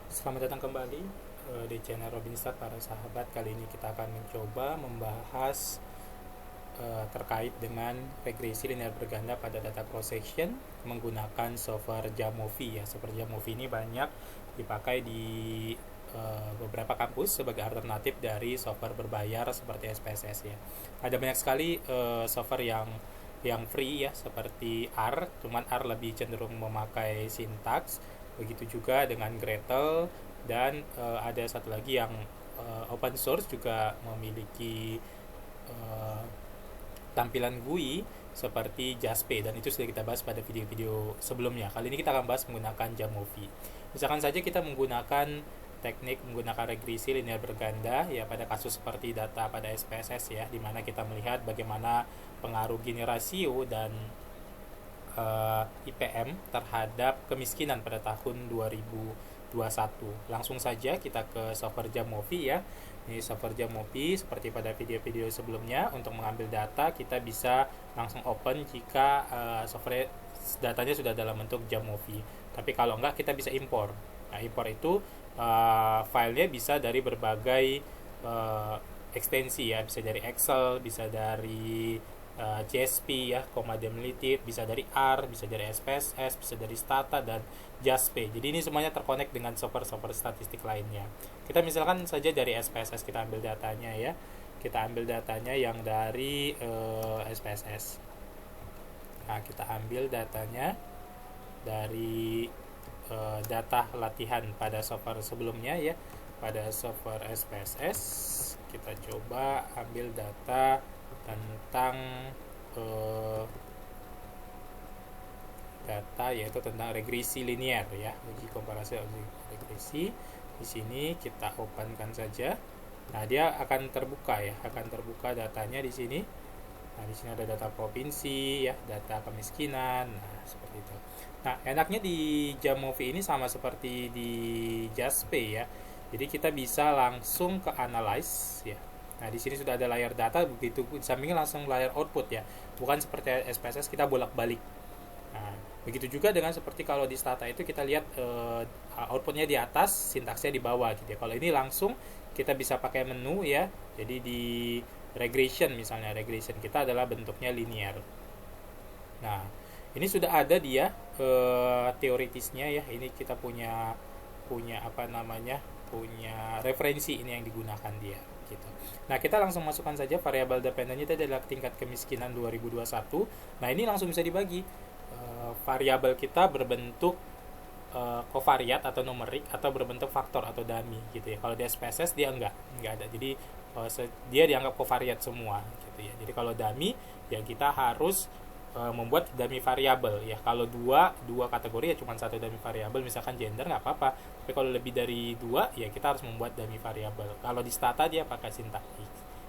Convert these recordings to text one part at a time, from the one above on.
Selamat datang kembali di channel Robinstar para sahabat. Kali ini kita akan mencoba membahas terkait dengan regresi linear berganda pada data cross section menggunakan software Jamovi ya. Software Jamovi ini banyak dipakai di beberapa kampus sebagai alternatif dari software berbayar seperti SPSS ya. Ada banyak sekali software yang free ya, seperti R, cuman R lebih cenderung memakai sintaks. Begitu juga dengan Gretel, dan ada satu lagi yang open source juga memiliki uh, tampilan GUI seperti Jaspe, dan itu sudah kita bahas pada video-video sebelumnya. Kali ini kita akan bahas menggunakan Jamovi. Misalkan saja kita menggunakan teknik menggunakan regresi linear berganda ya pada kasus seperti data pada SPSS ya, di mana kita melihat bagaimana pengaruh Gini rasio dan IPM terhadap kemiskinan pada tahun 2021. Langsung saja kita ke software Jamovi ya. Ini software Jamovi seperti pada video-video sebelumnya. Untuk mengambil data kita bisa langsung open jika software datanya sudah dalam bentuk Jamovi. Tapi kalau enggak kita bisa impor. Nah, impor itu filenya bisa dari berbagai ekstensi ya, bisa dari Excel, bisa dari JSP ya, Demlitit, bisa dari R, bisa dari SPSS, bisa dari Stata dan Jaspe. Jadi ini semuanya terkonek dengan software-software statistik lainnya. Kita misalkan saja dari SPSS kita ambil datanya ya. Kita ambil datanya yang dari SPSS. Nah, kita ambil datanya dari data latihan pada software sebelumnya ya. Pada software SPSS kita coba ambil data tentang data, yaitu tentang regresi linear ya, uji komparasi regresi. Di sini kita openkan saja. Nah, dia akan terbuka ya, akan terbuka datanya di sini. Nah, di sini ada data provinsi ya, data kemiskinan. Nah, seperti itu. Nah, enaknya di Jamovi ini sama seperti di Jaspe ya. Jadi kita bisa langsung ke analyze ya. Nah, di sini sudah ada layar data, begitu di sampingnya langsung layar output ya. Bukan seperti SPSS kita bolak-balik. Nah, begitu juga dengan seperti kalau di Stata itu kita lihat outputnya di atas, sintaksnya di bawah gitu ya. Kalau ini langsung kita bisa pakai menu ya. Jadi di regression misalnya, regression kita adalah bentuknya linear. Nah, ini sudah ada dia teoritisnya ya. Ini kita punya punya apa namanya? Punya referensi ini yang digunakan dia gitu. Nah, kita langsung masukkan saja variabel dependennya itu adalah tingkat kemiskinan 2021. Nah, ini langsung bisa dibagi. Variabel kita berbentuk kovariat atau numerik atau berbentuk faktor atau dummy gitu ya. Kalau di SPSS dia enggak ada. Jadi dia dianggap kovariat semua gitu ya. Jadi kalau dummy ya kita harus membuat dummy variabel ya. Kalau dua kategori ya cuma satu dummy variabel, misalkan gender nggak apa-apa. Tapi kalau lebih dari dua ya kita harus membuat dummy variabel. Kalau di Stata dia pakai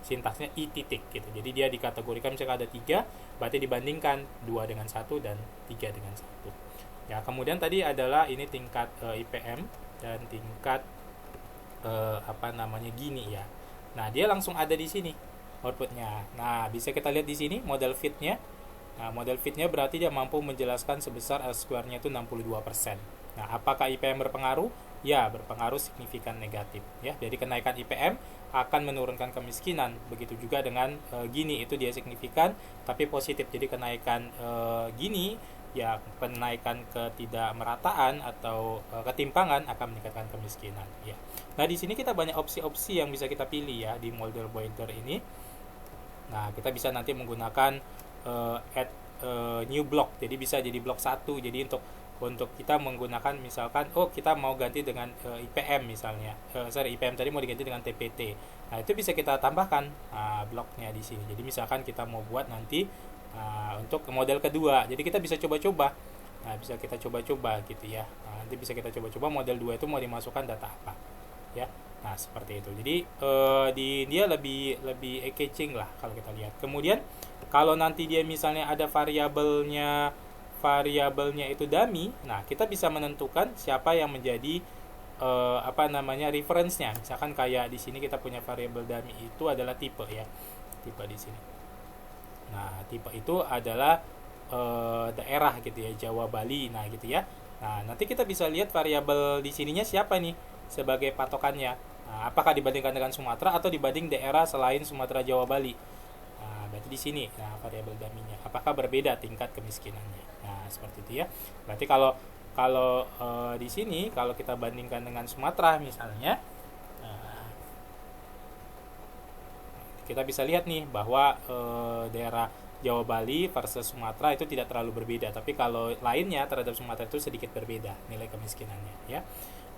sintaksnya i titik gitu. Jadi dia dikategorikan misalkan ada 3, berarti dibandingkan 2 dengan 1 dan 3 dengan 1. Ya, kemudian tadi adalah ini tingkat IPM dan tingkat Gini ya. Nah, dia langsung ada di sini outputnya. Nah, bisa kita lihat di sini model fitnya. Nah, model fitnya berarti dia mampu menjelaskan sebesar R-square-nya itu 62%. Nah, apakah IPM berpengaruh? Ya, berpengaruh signifikan negatif. Ya, jadi kenaikan IPM akan menurunkan kemiskinan. Begitu juga dengan Gini, itu dia signifikan tapi positif. Jadi kenaikan Gini ya, kenaikan ketidakmerataan atau ketimpangan akan meningkatkan kemiskinan. Ya. Nah, di sini kita banyak opsi-opsi yang bisa kita pilih ya di model Boiler ini. Nah, kita bisa nanti menggunakan add new block. Jadi bisa jadi blok 1. Jadi untuk kita menggunakan misalkan kita mau ganti dengan IPM misalnya. IPM tadi mau diganti dengan TPT. Nah, itu bisa kita tambahkan bloknya di sini. Jadi misalkan kita mau buat nanti untuk model kedua. Jadi kita bisa coba-coba. Nah, bisa kita coba-coba gitu ya. Nah, nanti bisa kita coba-coba model 2 itu mau dimasukkan data apa. Ya. Nah, seperti itu. Jadi dia lebih catching lah kalau kita lihat. Kemudian kalau nanti dia misalnya ada variabelnya itu dummy, nah kita bisa menentukan siapa yang menjadi reference-nya. Misalkan kayak di sini kita punya variabel dummy itu adalah tipe ya. Tipe di sini. Nah, tipe itu adalah daerah gitu ya, Jawa, Bali. Nah, gitu ya. Nah, nanti kita bisa lihat variabel di sininya siapa nih sebagai patokannya. Nah, apakah dibandingkan dengan Sumatera atau dibanding daerah selain Sumatera, Jawa, Bali. Nah, berarti di sini, nah variabel daminya. Apakah berbeda tingkat kemiskinannya? Nah, seperti itu ya. Berarti kalau kalau di sini kalau kita bandingkan dengan Sumatera misalnya, kita bisa lihat nih bahwa daerah Jawa, Bali versus Sumatera itu tidak terlalu berbeda, tapi kalau lainnya terhadap Sumatera itu sedikit berbeda nilai kemiskinannya ya.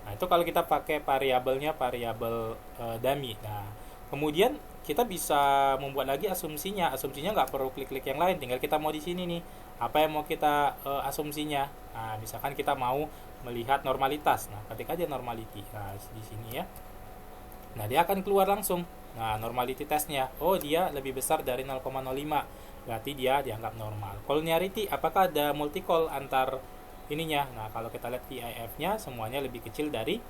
Nah, itu kalau kita pakai variabelnya variabel dummy. Nah, kemudian kita bisa membuat lagi asumsinya. Asumsinya nggak perlu klik-klik yang lain, tinggal kita mau di sini nih. Apa yang mau kita asumsinya? Nah, misalkan kita mau melihat normalitas. Nah, ketik aja normality. Nah, di sini ya. Nah, dia akan keluar langsung. Nah, normality testnya. Oh, dia lebih besar dari 0,05. Berarti dia dianggap normal. Collinearity, apakah ada multi-call antar ininya? Nah, kalau kita lihat VIF-nya semuanya lebih kecil dari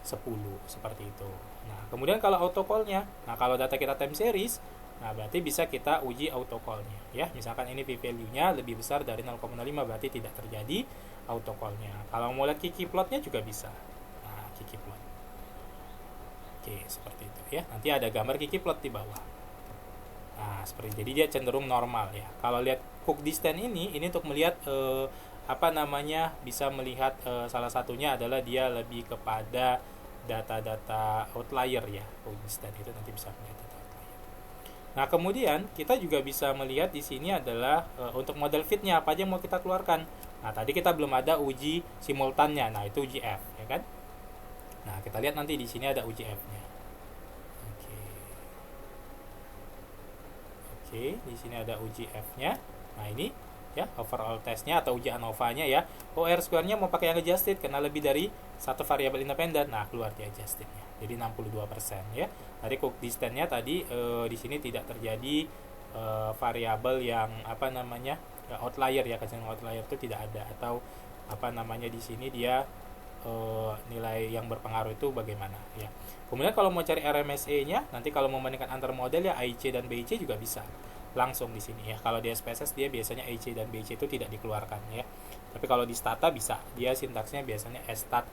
10 seperti itu. Nah, kemudian kalau autocall-nya, nah kalau data kita time series, nah berarti bisa kita uji autocall-nya ya. Misalkan ini p-value-nya lebih besar dari 0,5 berarti tidak terjadi autocall-nya. Kalau mau lihat Kiki plot-nya juga bisa. Nah, Kiki plot. Oke, seperti itu ya. Nanti ada gambar Kiki plot di bawah. Nah, seperti jadi dia cenderung normal ya. Kalau lihat cook distance ini untuk melihat bisa melihat salah satunya adalah dia lebih kepada data-data outlier ya. Cook distance itu nanti bisa melihat data outlier. Nah, kemudian kita juga bisa melihat di sini adalah untuk model fitnya apa aja yang mau kita keluarkan. Nah, tadi kita belum ada uji simultannya. Nah, itu uji F ya kan. Nah, kita lihat nanti di sini ada uji F-nya. Oke, di sini ada uji F-nya. Nah, ini ya overall testnya atau uji ANOVA-nya ya. OR square-nya mau pakai yang adjusted karena lebih dari satu variabel independen. Nah, keluar di adjusted-nya. Jadi 62% ya. Tadi cook distance-nya tadi di sini tidak terjadi variabel yang outlier ya, kecenderungan outlier itu tidak ada, atau di sini dia nilai yang berpengaruh itu bagaimana ya. Kemudian kalau mau cari RMSE-nya, nanti kalau membandingkan antar model ya AIC dan BIC juga bisa langsung di sini ya. Kalau di SPSS dia biasanya AIC dan BIC itu tidak dikeluarkan ya. Tapi kalau di Stata bisa. Dia sintaksnya biasanya STAT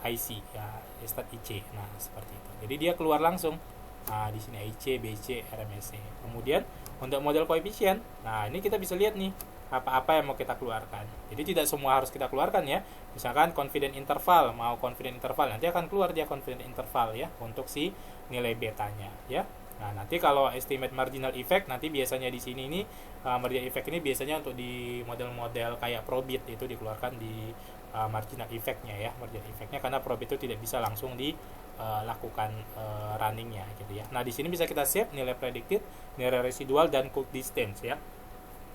IC ya, STAT IC. Nah, seperti itu. Jadi dia keluar langsung. Nah, di sini AIC, BIC, RMSE. Kemudian untuk model koefisien, nah ini kita bisa lihat nih apa-apa yang mau kita keluarkan. Jadi tidak semua harus kita keluarkan ya. Misalkan confident interval, mau confident interval, nanti akan keluar dia confident interval ya untuk si nilai betanya ya. Nah, nanti kalau estimate marginal effect, nanti biasanya di sini ini marginal effect ini biasanya untuk di model-model kayak Probit itu dikeluarkan di marginal effect-nya ya. Marginal effect-nya karena Probit itu tidak bisa langsung dilakukan runningnya gitu ya. Nah, di sini bisa kita save nilai predicted, nilai residual, dan cook distance ya.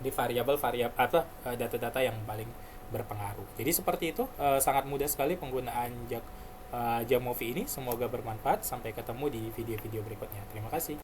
Di variabel data-data yang paling berpengaruh. Jadi seperti itu, sangat mudah sekali penggunaan Jamovi ini. Semoga bermanfaat. Sampai ketemu di video-video berikutnya. Terima kasih.